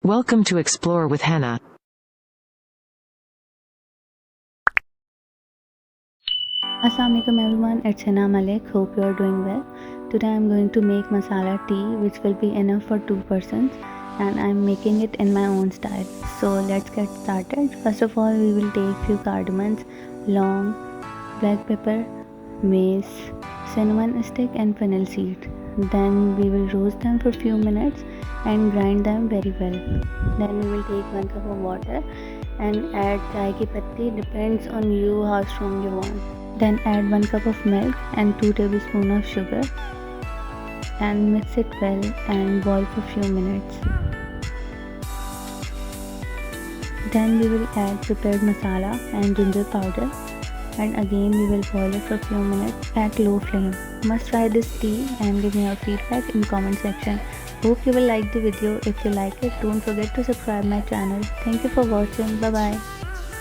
Welcome to Explore with Hina. Assalamualaikum everyone, it's Hina Malik. Hope you are doing well. Today I'm going to make masala tea which will be enough for 2 persons, and I'm making it in my own style. So let's get started. First of all, we will take few cardamoms, long, black pepper, mace, cinnamon stick and fennel seed. Then we will roast them for few minutes and grind them very well. Then we will take 1 cup of water and add chai ki patti, depends on you how strong you want. Then add 1 cup of milk and 2 tablespoons of sugar and mix it well and boil for few minutes. Then we will add prepared masala and ginger powder, and again we will boil it for few minutes at low flame. Must try this tea and give me your feedback in comment section. Hope you will like the video. If you like it, don't forget to subscribe my channel. Thank you for watching. Bye bye.